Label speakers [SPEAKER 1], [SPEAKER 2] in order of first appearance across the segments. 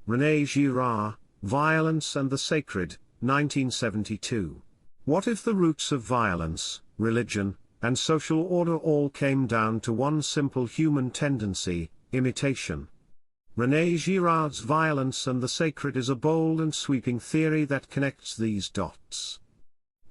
[SPEAKER 1] René Girard, Violence and the Sacred, 1972. What if the roots of violence, religion, and social order all came down to one simple human tendency, imitation? René Girard's Violence and the Sacred is a bold and sweeping theory that connects these dots.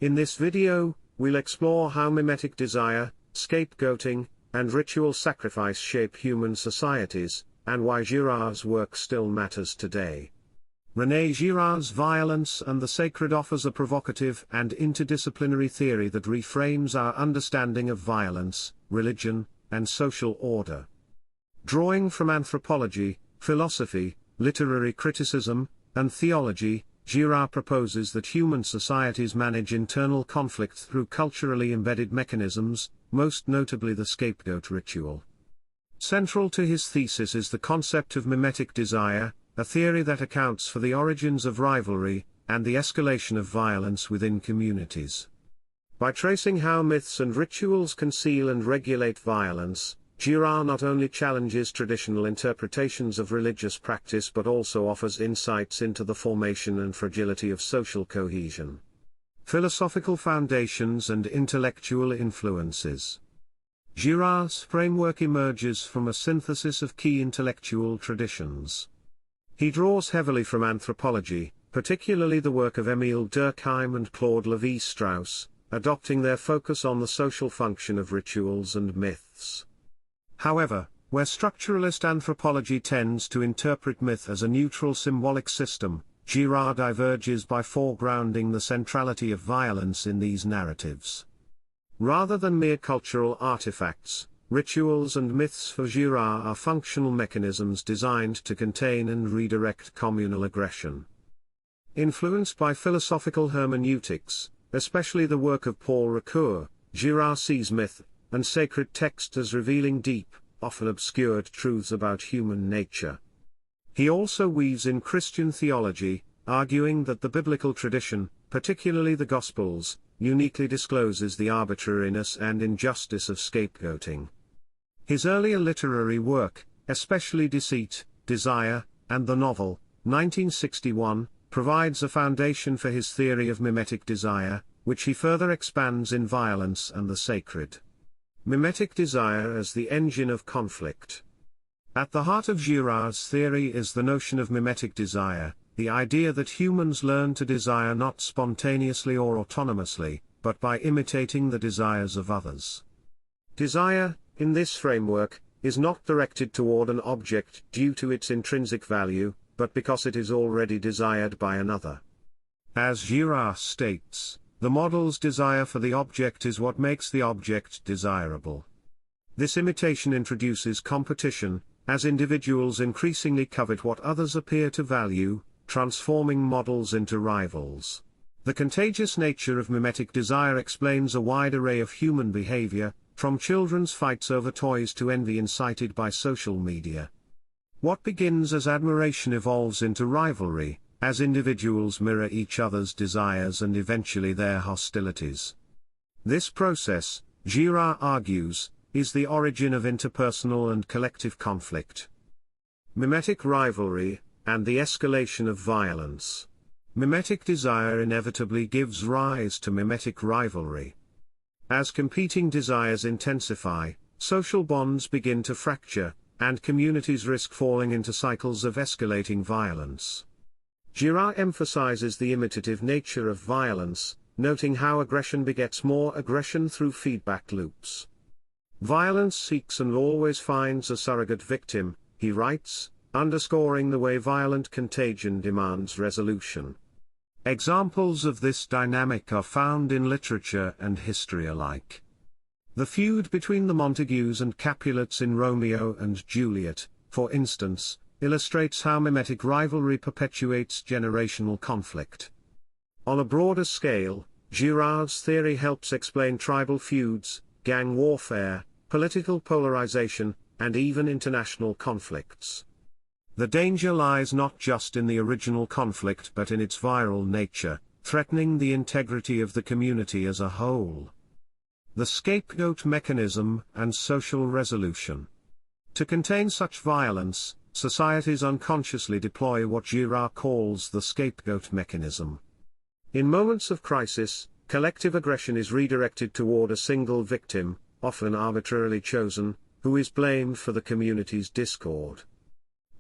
[SPEAKER 1] In this video, we'll explore how mimetic desire, scapegoating, and ritual sacrifice shape human societies, and why Girard's work still matters today. René Girard's Violence and the Sacred offers a provocative and interdisciplinary theory that reframes our understanding of violence, religion, and social order. Drawing from anthropology, philosophy, literary criticism, and theology, Girard proposes that human societies manage internal conflict through culturally embedded mechanisms, most notably the scapegoat ritual. Central to his thesis is the concept of mimetic desire, a theory that accounts for the origins of rivalry, and the escalation of violence within communities. By tracing how myths and rituals conceal and regulate violence, Girard not only challenges traditional interpretations of religious practice but also offers insights into the formation and fragility of social cohesion. Philosophical foundations and intellectual influences. Girard's framework emerges from a synthesis of key intellectual traditions. He draws heavily from anthropology, particularly the work of Émile Durkheim and Claude Lévi-Strauss, adopting their focus on the social function of rituals and myths. However, where structuralist anthropology tends to interpret myth as a neutral symbolic system, Girard diverges by foregrounding the centrality of violence in these narratives. Rather than mere cultural artifacts, rituals and myths for Girard are functional mechanisms designed to contain and redirect communal aggression. Influenced by philosophical hermeneutics, especially the work of Paul Ricoeur, Girard sees myth and sacred text as revealing deep, often obscured truths about human nature. He also weaves in Christian theology, arguing that the biblical tradition, particularly the Gospels, uniquely discloses the arbitrariness and injustice of scapegoating. His earlier literary work, especially Deceit, Desire, and the novel, 1961, provides a foundation for his theory of mimetic desire, which he further expands in Violence and the Sacred. Mimetic desire as the engine of conflict. At the heart of Girard's theory is the notion of mimetic desire, the idea that humans learn to desire not spontaneously or autonomously, but by imitating the desires of others. Desire, in this framework, is not directed toward an object due to its intrinsic value, but because it is already desired by another. As Girard states, the model's desire for the object is what makes the object desirable. This imitation introduces competition, as individuals increasingly covet what others appear to value, transforming models into rivals. The contagious nature of mimetic desire explains a wide array of human behavior, from children's fights over toys to envy incited by social media. What begins as admiration evolves into rivalry, as individuals mirror each other's desires and eventually their hostilities. This process, Girard argues, is the origin of interpersonal and collective conflict. Mimetic rivalry, and the escalation of violence. Mimetic desire inevitably gives rise to mimetic rivalry. As competing desires intensify, social bonds begin to fracture, and communities risk falling into cycles of escalating violence. Girard emphasizes the imitative nature of violence, noting how aggression begets more aggression through feedback loops. Violence seeks and always finds a surrogate victim, he writes, underscoring the way violent contagion demands resolution. Examples of this dynamic are found in literature and history alike. The feud between the Montagues and Capulets in Romeo and Juliet, for instance, illustrates how mimetic rivalry perpetuates generational conflict. On a broader scale, Girard's theory helps explain tribal feuds, gang warfare, political polarization, and even international conflicts. The danger lies not just in the original conflict but in its viral nature, threatening the integrity of the community as a whole. The scapegoat mechanism and social resolution. To contain such violence, societies unconsciously deploy what Girard calls the scapegoat mechanism. In moments of crisis, collective aggression is redirected toward a single victim, often arbitrarily chosen, who is blamed for the community's discord.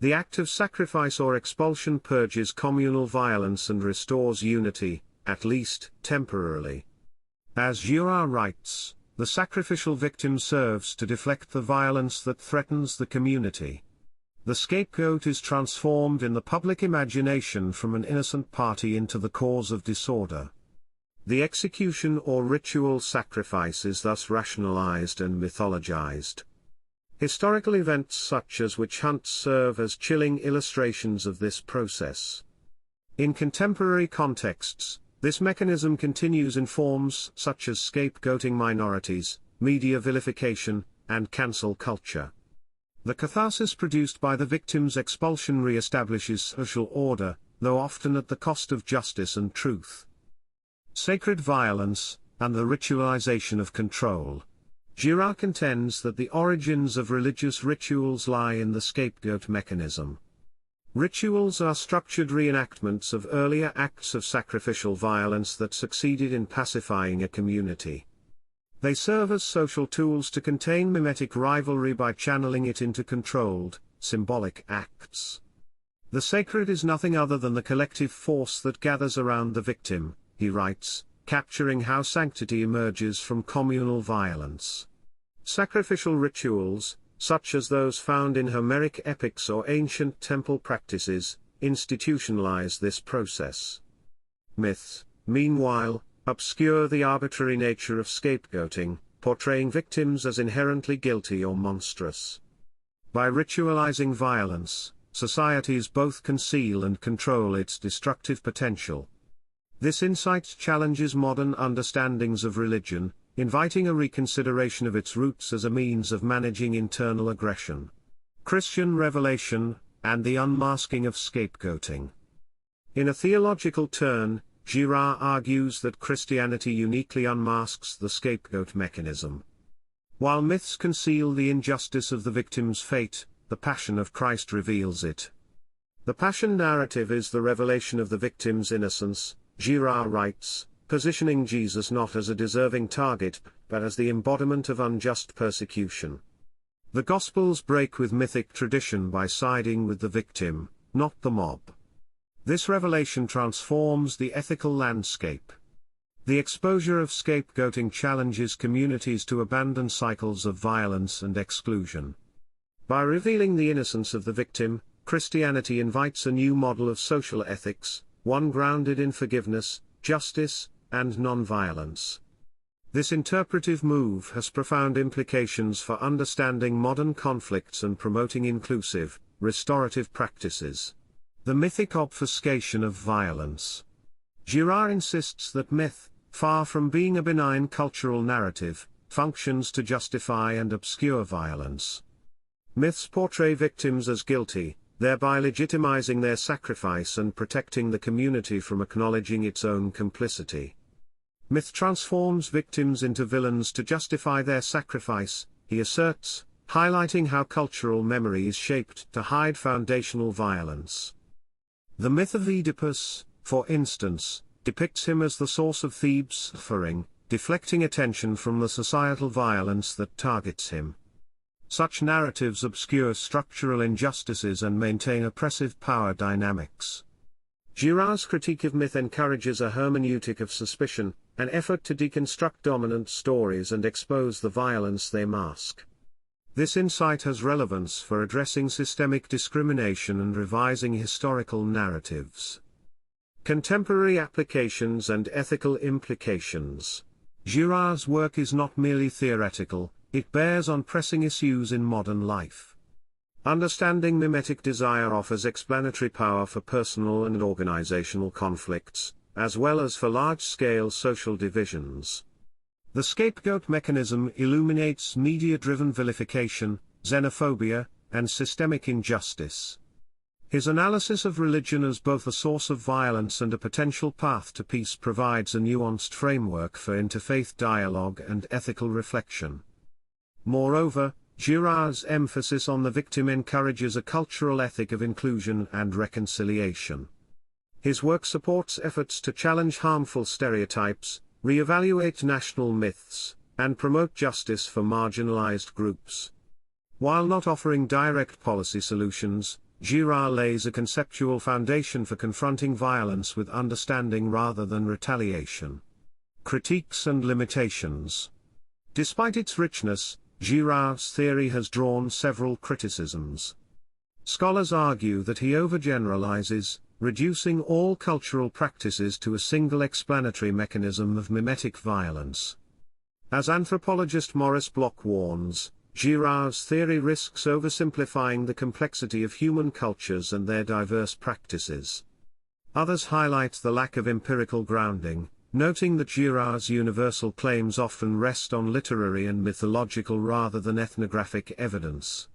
[SPEAKER 1] The act of sacrifice or expulsion purges communal violence and restores unity, at least temporarily. As Girard writes, the sacrificial victim serves to deflect the violence that threatens the community. The scapegoat is transformed in the public imagination from an innocent party into the cause of disorder. The execution or ritual sacrifice is thus rationalized and mythologized. Historical events such as witch hunts serve as chilling illustrations of this process. In contemporary contexts, this mechanism continues in forms such as scapegoating minorities, media vilification, and cancel culture. The catharsis produced by the victim's expulsion re-establishes social order, though often at the cost of justice and truth. Sacred violence, and the ritualization of control. Girard contends that the origins of religious rituals lie in the scapegoat mechanism. Rituals are structured reenactments of earlier acts of sacrificial violence that succeeded in pacifying a community. They serve as social tools to contain mimetic rivalry by channeling it into controlled, symbolic acts. The sacred is nothing other than the collective force that gathers around the victim, he writes, capturing how sanctity emerges from communal violence. Sacrificial rituals, such as those found in Homeric epics or ancient temple practices, institutionalize this process. Myths, meanwhile, obscure the arbitrary nature of scapegoating, portraying victims as inherently guilty or monstrous. By ritualizing violence, societies both conceal and control its destructive potential. This insight challenges modern understandings of religion, inviting a reconsideration of its roots as a means of managing internal aggression. Christian revelation, and the unmasking of scapegoating. In a theological turn, Girard argues that Christianity uniquely unmasks the scapegoat mechanism. While myths conceal the injustice of the victim's fate, the Passion of Christ reveals it. The Passion narrative is the revelation of the victim's innocence, Girard writes, positioning Jesus not as a deserving target, but as the embodiment of unjust persecution. The Gospels break with mythic tradition by siding with the victim, not the mob. This revelation transforms the ethical landscape. The exposure of scapegoating challenges communities to abandon cycles of violence and exclusion. By revealing the innocence of the victim, Christianity invites a new model of social ethics, one grounded in forgiveness, justice, and non-violence. This interpretive move has profound implications for understanding modern conflicts and promoting inclusive, restorative practices. The mythic obfuscation of violence. Girard insists that myth, far from being a benign cultural narrative, functions to justify and obscure violence. Myths portray victims as guilty, thereby legitimizing their sacrifice and protecting the community from acknowledging its own complicity. Myth transforms victims into villains to justify their sacrifice, he asserts, highlighting how cultural memory is shaped to hide foundational violence. The myth of Oedipus, for instance, depicts him as the source of Thebes' suffering, deflecting attention from the societal violence that targets him. Such narratives obscure structural injustices and maintain oppressive power dynamics. Girard's critique of myth encourages a hermeneutic of suspicion, an effort to deconstruct dominant stories and expose the violence they mask. This insight has relevance for addressing systemic discrimination and revising historical narratives. Contemporary applications and ethical implications. Girard's work is not merely theoretical, it bears on pressing issues in modern life. Understanding mimetic desire offers explanatory power for personal and organizational conflicts, as well as for large-scale social divisions. The scapegoat mechanism illuminates media-driven vilification, xenophobia, and systemic injustice. His analysis of religion as both a source of violence and a potential path to peace provides a nuanced framework for interfaith dialogue and ethical reflection. Moreover, Girard's emphasis on the victim encourages a cultural ethic of inclusion and reconciliation. His work supports efforts to challenge harmful stereotypes, re-evaluate national myths, and promote justice for marginalized groups. While not offering direct policy solutions, Girard lays a conceptual foundation for confronting violence with understanding rather than retaliation. Critiques and limitations. Despite its richness, Girard's theory has drawn several criticisms. Scholars argue that he overgeneralizes, reducing all cultural practices to a single explanatory mechanism of mimetic violence. As anthropologist Maurice Bloch warns, Girard's theory risks oversimplifying the complexity of human cultures and their diverse practices. Others highlight the lack of empirical grounding, noting that Girard's universal claims often rest on literary and mythological rather than ethnographic evidence.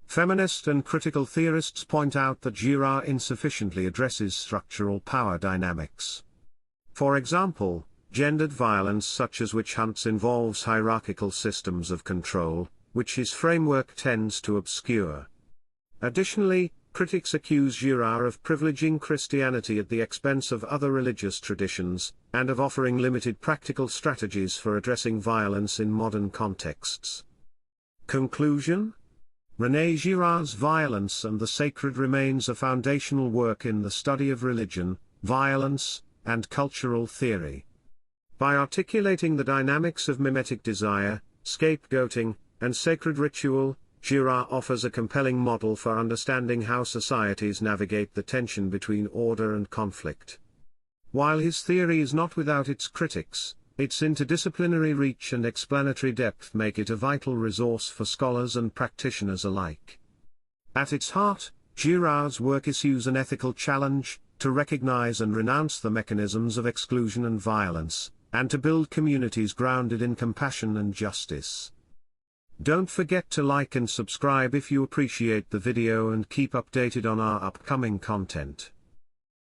[SPEAKER 1] Feminist and critical theorists point out that Girard insufficiently addresses structural power dynamics. For example, gendered violence such as witch hunts involves hierarchical systems of control, which his framework tends to obscure. Additionally, critics accuse Girard of privileging Christianity at the expense of other religious traditions, and of offering limited practical strategies for addressing violence in modern contexts. Conclusion? René Girard's Violence and the Sacred remains a foundational work in the study of religion, violence, and cultural theory. By articulating the dynamics of mimetic desire, scapegoating, and sacred ritual, Girard offers a compelling model for understanding how societies navigate the tension between order and conflict. While his theory is not without its critics, its interdisciplinary reach and explanatory depth make it a vital resource for scholars and practitioners alike. At its heart, Girard's work issues an ethical challenge, to recognize and renounce the mechanisms of exclusion and violence, and to build communities grounded in compassion and justice. Don't forget to like and subscribe if you appreciate the video and keep updated on our upcoming content.